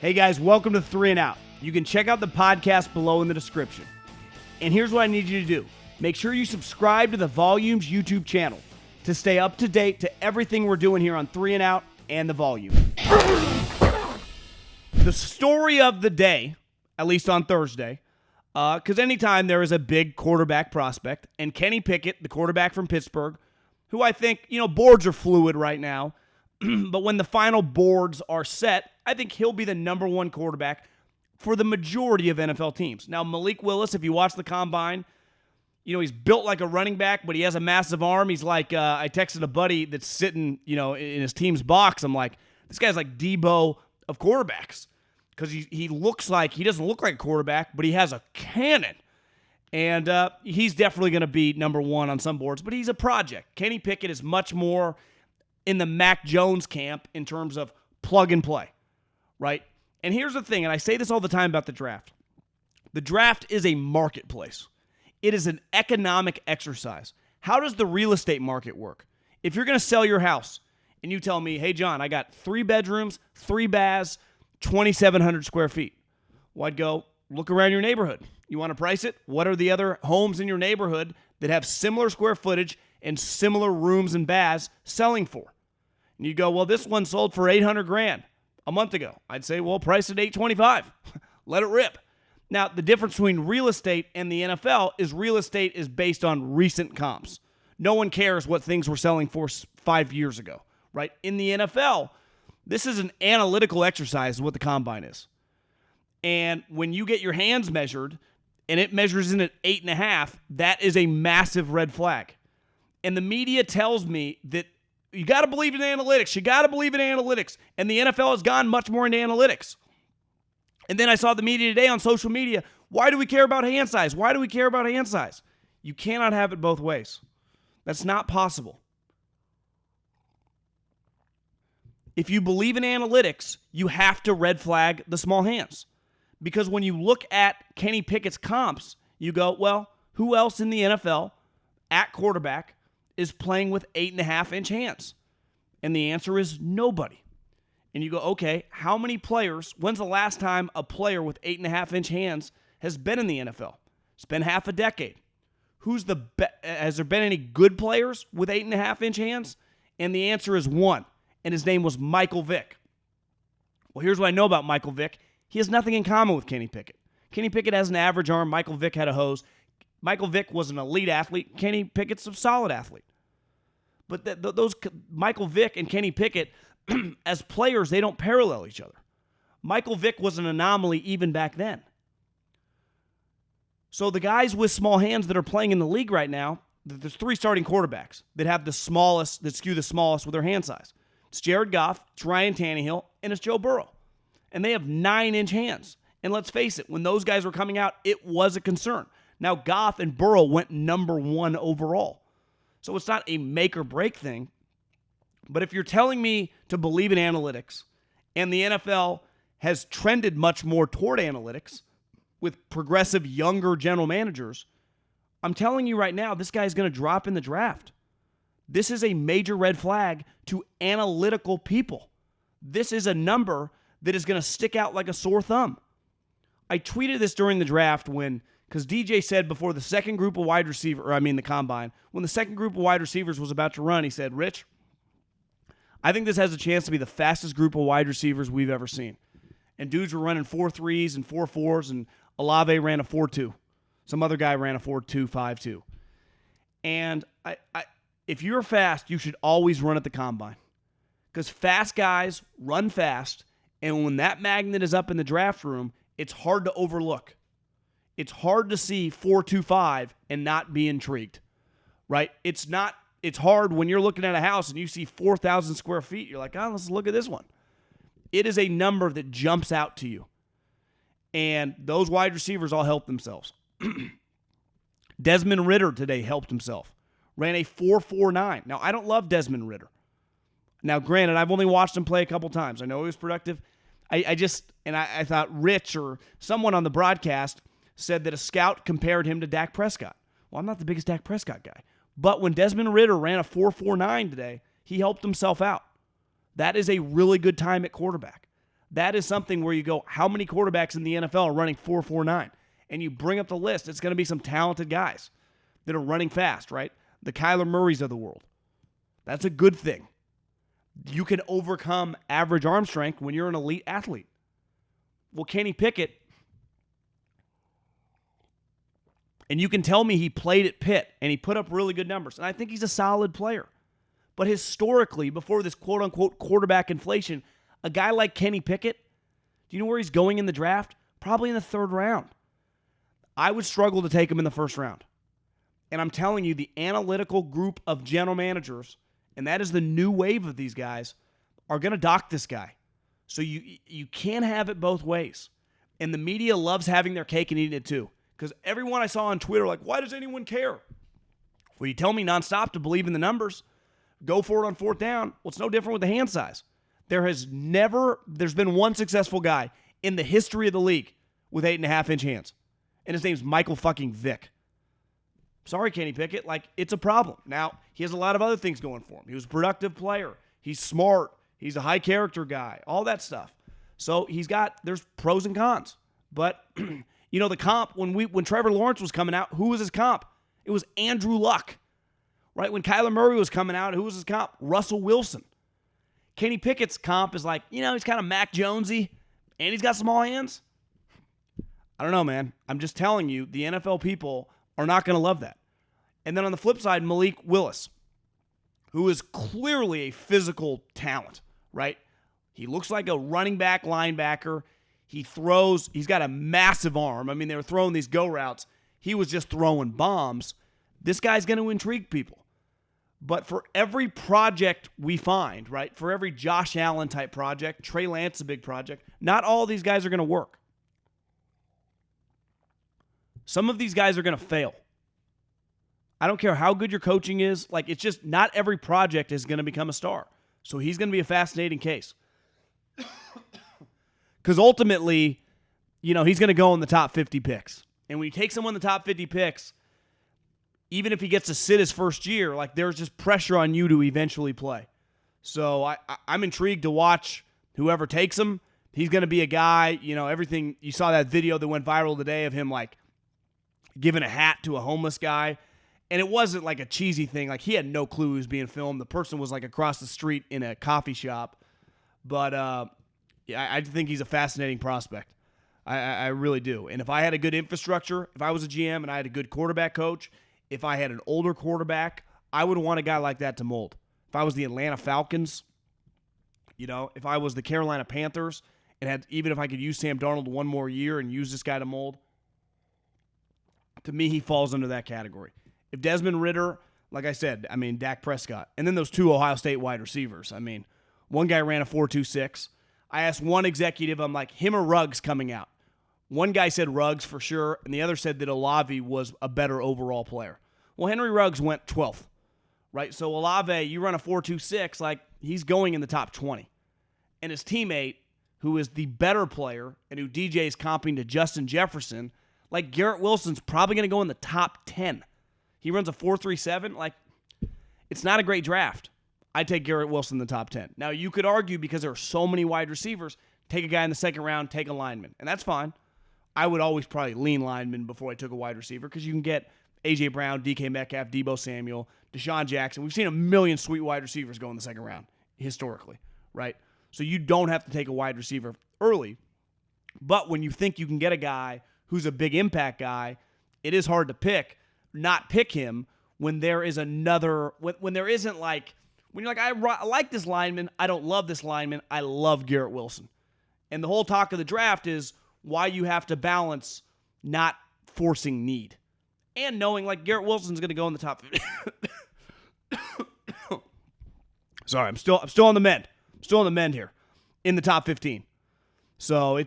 Hey guys, welcome to 3 and Out. You can check out the podcast below in the description. And here's what I need you to do. Make sure you subscribe to the Volumes YouTube channel to stay up to date to everything we're doing here on 3 and Out and the Volume. The story of the day, at least on Thursday, because anytime there is a big quarterback prospect, and Kenny Pickett, the quarterback from Pittsburgh, who I think, boards are fluid right now, but when the final boards are set, I think he'll be the number one quarterback for the majority of NFL teams. Now, Malik Willis, if you watch the Combine, he's built like a running back, but he has a massive arm. He's like, I texted a buddy that's sitting, in his team's box. I'm like, this guy's like Deebo of quarterbacks because he doesn't look like a quarterback, but he has a cannon. And he's definitely going to be number one on some boards, but he's a project. Kenny Pickett is much more in the Mac Jones camp in terms of plug and play, right? And here's the thing, and I say this all the time about the draft. The draft is a marketplace. It is an economic exercise. How does the real estate market work? If you're going to sell your house and you tell me, hey, John, I got 3 bedrooms, 3 baths, 2,700 square feet. Well, I'd go, look around your neighborhood. You want to price it? What are the other homes in your neighborhood that have similar square footage and similar rooms and baths selling for? And you go, well, this one sold for $800,000 a month ago. I'd say, well, price it $825. Let it rip. Now, the difference between real estate and the NFL is real estate is based on recent comps. No one cares what things were selling for 5 years ago, right? In the NFL, this is an analytical exercise, what the Combine is. And when you get your hands measured and it measures in at 8.5, that is a massive red flag. And the media tells me that you got to believe in analytics. You got to believe in analytics. And the NFL has gone much more into analytics. And then I saw the media today on social media. Why do we care about hand size? Why do we care about hand size? You cannot have it both ways. That's not possible. If you believe in analytics, you have to red flag the small hands. Because when you look at Kenny Pickett's comps, you go, well, who else in the NFL at quarterback is playing with 8.5-inch hands? And the answer is nobody. And you go, okay, how many players, when's the last time a player with 8.5-inch hands has been in the NFL? It's been half a decade. Has there been any good players with 8.5-inch hands? And the answer is one, and his name was Michael Vick. Well, here's what I know about Michael Vick. He has nothing in common with Kenny Pickett. Kenny Pickett has an average arm. Michael Vick had a hose. Michael Vick was an elite athlete. Kenny Pickett's a solid athlete. But those Michael Vick and Kenny Pickett, as players, they don't parallel each other. Michael Vick was an anomaly even back then. So the guys with small hands that are playing in the league right now, there's 3 starting quarterbacks that have the smallest, that skew the smallest with their hand size. It's Jared Goff, it's Ryan Tannehill, and it's Joe Burrow. And they have 9-inch hands. And let's face it, when those guys were coming out, it was a concern. Now, Goff and Burrow went number 1 overall. So it's not a make or break thing. But if you're telling me to believe in analytics, and the NFL has trended much more toward analytics with progressive younger general managers, I'm telling you right now, this guy's going to drop in the draft. This is a major red flag to analytical people. This is a number that is going to stick out like a sore thumb. I tweeted this during the draft because DJ said before the second group of the Combine, when the second group of wide receivers was about to run, he said, Rich, I think this has a chance to be the fastest group of wide receivers we've ever seen. And dudes were running 4.3s and 4.4s, and Olave ran a 4.2. Some other guy ran a 4.2, 5.2. And if you're fast, you should always run at the Combine. Because fast guys run fast, and when that magnet is up in the draft room, it's hard to overlook. It's hard to see 4.25 and not be intrigued, right? It's hard when you're looking at a house and you see 4,000 square feet. You're like, let's look at this one. It is a number that jumps out to you. And those wide receivers all help themselves. Desmond Ridder today helped himself. Ran a 4.49. Now, I don't love Desmond Ridder. Now, granted, I've only watched him play a couple times. I know he was productive. I thought Rich or someone on the broadcast said that a scout compared him to Dak Prescott. Well, I'm not the biggest Dak Prescott guy. But when Desmond Ridder ran a 4.49 today, he helped himself out. That is a really good time at quarterback. That is something where you go, how many quarterbacks in the NFL are running 4.49? And you bring up the list, it's going to be some talented guys that are running fast, right? The Kyler Murrays of the world. That's a good thing. You can overcome average arm strength when you're an elite athlete. Well, Kenny Pickett, and you can tell me he played at Pitt and he put up really good numbers, and I think he's a solid player. But historically, before this quote-unquote quarterback inflation, a guy like Kenny Pickett, do you know where he's going in the draft? Probably in the 3rd round. I would struggle to take him in the 1st round. And I'm telling you, the analytical group of general managers, and that is the new wave of these guys, are going to dock this guy. So you can't have it both ways. And the media loves having their cake and eating it too. Because everyone I saw on Twitter, like, why does anyone care? Well, you tell me nonstop to believe in the numbers. Go for it on 4th down. Well, it's no different with the hand size. There's been one successful guy in the history of the league with 8.5-inch hands. And his name's Michael fucking Vick. Sorry, Kenny Pickett. Like, it's a problem. Now, he has a lot of other things going for him. He was a productive player. He's smart. He's a high character guy. All that stuff. So there's pros and cons. But, the comp, when Trevor Lawrence was coming out, who was his comp? It was Andrew Luck. Right? When Kyler Murray was coming out, who was his comp? Russell Wilson. Kenny Pickett's comp is like, he's kind of Mac Jonesy, and he's got small hands. I don't know, man. I'm just telling you, the NFL people are not going to love that. And then on the flip side, Malik Willis, who is clearly a physical talent, right? He looks like a running back linebacker. He's got a massive arm. I mean, they were throwing these go routes. He was just throwing bombs. This guy's going to intrigue people. But for every project we find, right, for every Josh Allen type project, Trey Lance a big project, not all these guys are going to work. Some of these guys are going to fail. I don't care how good your coaching is. Like, it's just not every project is going to become a star. So he's going to be a fascinating case. Because ultimately, he's going to go in the top 50 picks. And when you take someone in the top 50 picks, even if he gets to sit his first year, like, there's just pressure on you to eventually play. So I'm intrigued to watch whoever takes him. He's going to be a guy, everything. You saw that video that went viral today of him, like, giving a hat to a homeless guy. And it wasn't like a cheesy thing. Like, he had no clue he was being filmed. The person was, like, across the street in a coffee shop. But, I think he's a fascinating prospect. I really do. And if I had a good infrastructure, if I was a GM and I had a good quarterback coach, if I had an older quarterback, I would want a guy like that to mold. If I was the Atlanta Falcons, if I was the Carolina Panthers, and even if I could use Sam Darnold one more year and use this guy to mold, to me, he falls under that category. If Desmond Ridder, like I said, Dak Prescott, and then those 2 Ohio State wide receivers. One guy ran a 4.26. I asked one executive, I'm like, him or Ruggs coming out? One guy said Ruggs for sure, and the other said that Olave was a better overall player. Well, Henry Ruggs went 12th, right? So Olave, you run a 4.26, like, he's going in the top 20. And his teammate, who is the better player and who DJ is comping to Justin Jefferson, like, Garrett Wilson's probably going to go in the top 10. He runs a 4.37. Like, it's not a great draft. I'd take Garrett Wilson in the top 10. Now, you could argue because there are so many wide receivers, take a guy in the 2nd round, take a lineman. And that's fine. I would always probably lean lineman before I took a wide receiver because you can get A.J. Brown, DK Metcalf, Deebo Samuel, Deshaun Jackson. We've seen a million sweet wide receivers go in the 2nd round historically, right? So you don't have to take a wide receiver early. But when you think you can get a guy who's a big impact guy, it is hard to not pick him when there is when there isn't like, when you're like, I like this lineman, I don't love this lineman, I love Garrett Wilson. And the whole talk of the draft is why you have to balance not forcing need and knowing like Garrett Wilson's going to go in the top 50. Sorry, I'm still on the mend. I'm still on the mend here in the top 15. So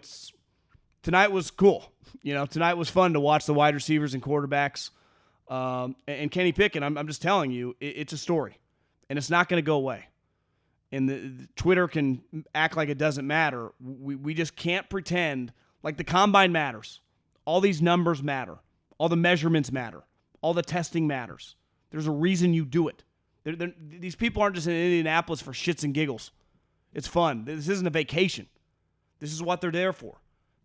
tonight was cool. Tonight was fun to watch the wide receivers and quarterbacks. And Kenny Pickett, I'm just telling you, it's a story. And it's not going to go away. And the Twitter can act like it doesn't matter. We just can't pretend like the combine matters. All these numbers matter. All the measurements matter. All the testing matters. There's a reason you do it. These people aren't just in Indianapolis for shits and giggles. It's fun. This isn't a vacation. This is what they're there for,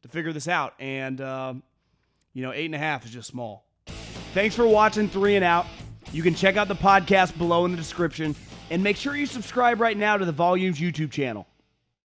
to figure this out. And, 8.5 is just small. Thanks for watching 3 and Out. You can check out the podcast below in the description. And make sure you subscribe right now to the Volumes YouTube channel.